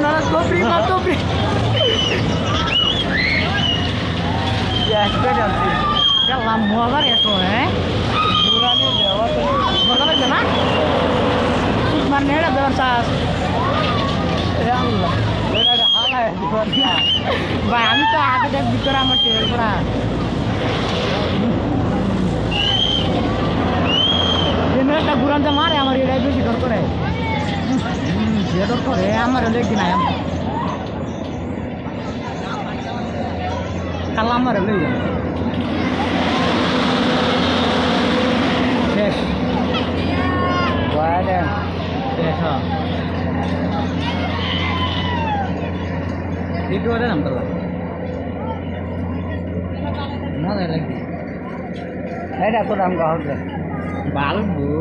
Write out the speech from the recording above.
না তোপরি মা তোপরি গেলাম মজার এত হ্যাঁ মজা লাগছে না মানে এটা ব্যবসা ভাই আমি তো আগে দেখ ভিতরে আমার টেবিল করা একটা ঘুরানতে মারে আমার এটাই বেশি ডর করে যে ডর করে আমার লেগে নাই কাল আমার লেগে শেষ শেষ itu ada enam telur mana lagi ada kurang kau tu balu bu